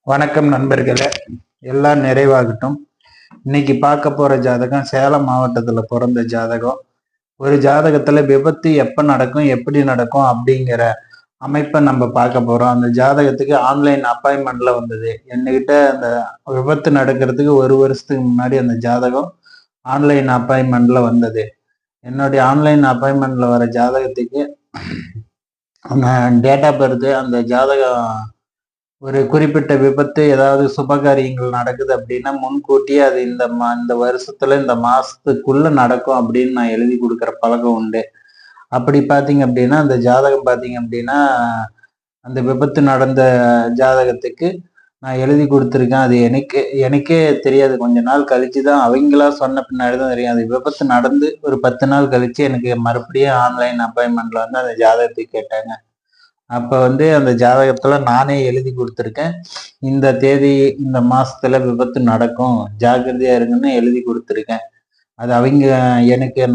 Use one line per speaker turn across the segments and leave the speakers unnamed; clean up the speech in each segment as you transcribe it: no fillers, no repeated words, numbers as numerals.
வணக்கம் நண்பர்களே, எல்லாம் நிறைவாகட்டும். இன்னைக்கு பார்க்க போற ஜாதகம் சேலம் மாவட்டத்துல பிறந்த ஜாதகம். ஒரு ஜாதகத்துல விபத்து எப்ப நடக்கும், எப்படி நடக்கும் அப்படிங்கிற அமைப்பை நம்ம பார்க்க போறோம். அந்த ஜாதகத்துக்கு ஆன்லைன் அப்பாயின்மெண்ட்ல வந்தது. என்கிட்ட அந்த விபத்து நடக்கிறதுக்கு ஒரு வருஷத்துக்கு முன்னாடி அந்த ஜாதகம் ஆன்லைன் அப்பாயின்மெண்ட்ல வந்தது. என்னுடைய ஆன்லைன் அப்பாயின்மெண்ட்ல வர ஜாதகத்துக்கு டேட் ஆஃப் பர்த், அந்த ஜாதகம் ஒரு குறிப்பிட்ட விபத்து ஏதாவது சுபகாரியங்கள் நடக்குது அப்படின்னா முன்கூட்டியே அது இந்த வருஷத்துல இந்த மாசத்துக்குள்ள நடக்கும் அப்படின்னு நான் எழுதி கொடுக்குற பழக்கம் உண்டு. அப்படி பார்த்தீங்க அப்படின்னா அந்த ஜாதகம் பார்த்தீங்க அப்படின்னா அந்த விபத்து நடந்த ஜாதகத்துக்கு நான் எழுதி கொடுத்துருக்கேன். அது எனக்கே தெரியாது. கொஞ்ச நாள் கழிச்சு தான் அவங்களா சொன்ன பின்னாடி தான் தெரியும். அது விபத்து நடந்து ஒரு 10 நாள் கழிச்சு எனக்கு மறுபடியும் ஆன்லைன் அப்பாயின்மெண்ட்ல வந்து அந்த ஜாதகத்தை கேட்டாங்க. அப்ப வந்து அந்த ஜாதகத்துல நானே எழுதி கொடுத்துருக்கேன். இந்த தேதி இந்த மாசத்துல விபத்து நடக்கும், ஜாக்கிரதையா இருங்கன்னு எழுதி கொடுத்துருக்கேன். அது அவங்க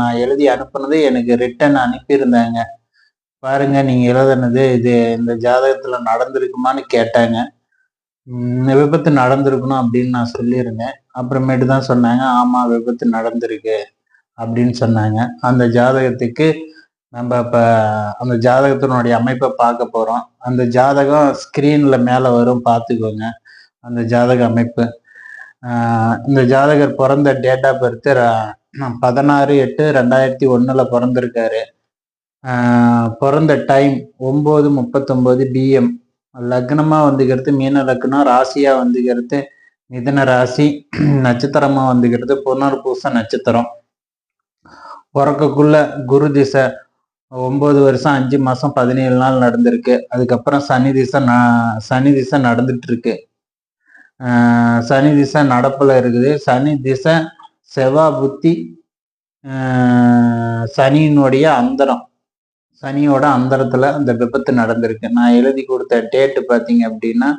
நான் எழுதி அனுப்புனது எனக்கு ரிட்டன் அனுப்பியிருந்தாங்க. பாருங்க, நீங்க எழுதுனது இது இந்த ஜாதகத்துல நடந்திருக்குமான்னு கேட்டாங்க. விபத்து நடந்திருக்கணும் அப்படின்னு நான் சொல்லியிருந்தேன். அப்புறமேட்டு தான் சொன்னாங்க, ஆமா விபத்து நடந்திருக்கு அப்படின்னு சொன்னாங்க. அந்த ஜாதகத்துக்கு நம்ம இப்போ அந்த ஜாதகத்தினுடைய அமைப்பை பார்க்க போகிறோம். அந்த ஜாதகம் ஸ்க்ரீனில் மேலே வரும், பார்த்துக்கோங்க. அந்த ஜாதக அமைப்பு, இந்த ஜாதகர் பிறந்த டேட் ஆஃப் பர்த்து 16/8/2001 பிறந்திருக்காரு. பிறந்த டைம் 9:39 PM. லக்னமாக வந்துக்கிறது மீன லக்னம், ராசியாக வந்துக்கிறது மிதன ராசி, நட்சத்திரமாக வந்துக்கிறது புனர்பூச நட்சத்திரம். பிறக்கக்குள்ள குரு திசை 9 வருஷம் 5 மாசம் 17 நாள் நடந்திருக்கு. அதுக்கப்புறம் சனி திசை நடந்துட்டு இருக்கு. சனி திசை நடப்புல இருக்குது. சனி திசை செவ்வாய் புத்தி, சனியினுடைய அந்தரம், சனியோட அந்தரத்துல அந்த விபத்து நடந்திருக்கு. நான் எழுதி கொடுத்த டேட்டு பார்த்தீங்க அப்படின்னா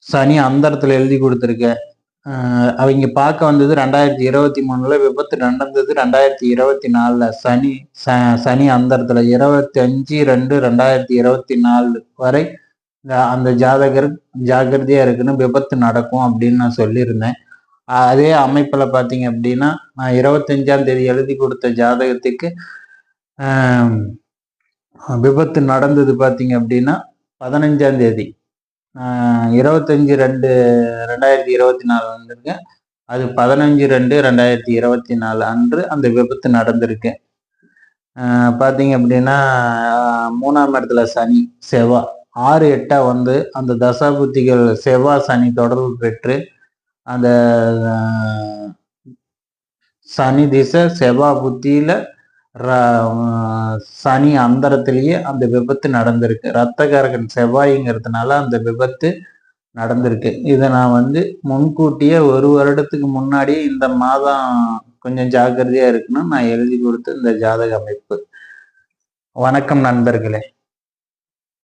சனி அந்தரத்துல எழுதி கொடுத்துருக்கேன். அவங்க பார்க்க வந்தது 2023 விபத்து நடந்தது 2024. சனி அந்தரத்துல 25/2/2024 வரை அந்த ஜாதகர் ஜாக்கிரதையா இருக்குன்னு விபத்து நடக்கும் அப்படின்னு நான் சொல்லியிருந்தேன். அதே அமைப்புல பார்த்தீங்க அப்படின்னா நான் 25ஆம் தேதி எழுதி கொடுத்த ஜாதகத்துக்கு விபத்து நடந்தது பார்த்தீங்க அப்படின்னா 15ஆம் தேதி 25/2/2024 வந்திருக்கு. அது 15/2/2024 அன்று அந்த விபத்து நடந்திருக்கு. பார்த்தீங்க அப்படின்னா 3ஆம் இடத்துல சனி செவ்வாய் 6/8 வந்து அந்த தசாபுத்திகள் செவ்வாய் சனி தொடர்பு பெற்று அந்த சனி திசை செவ்வாய் புத்தியில சனி அந்தரத்திலேயே அந்த விபத்து நடந்திருக்கு. ரத்தகாரகன் செவ்வாய்ங்கிறதுனால அந்த விபத்து நடந்திருக்கு. இதை நான் வந்து முன்கூட்டியே 1 வருடத்துக்கு முன்னாடியே இந்த மாதம் கொஞ்சம் ஜாக்கிரதையா இருக்குன்னு நான் எழுதி கொடுத்த இந்த ஜாதக அமைப்பு. வணக்கம் நண்பர்களே.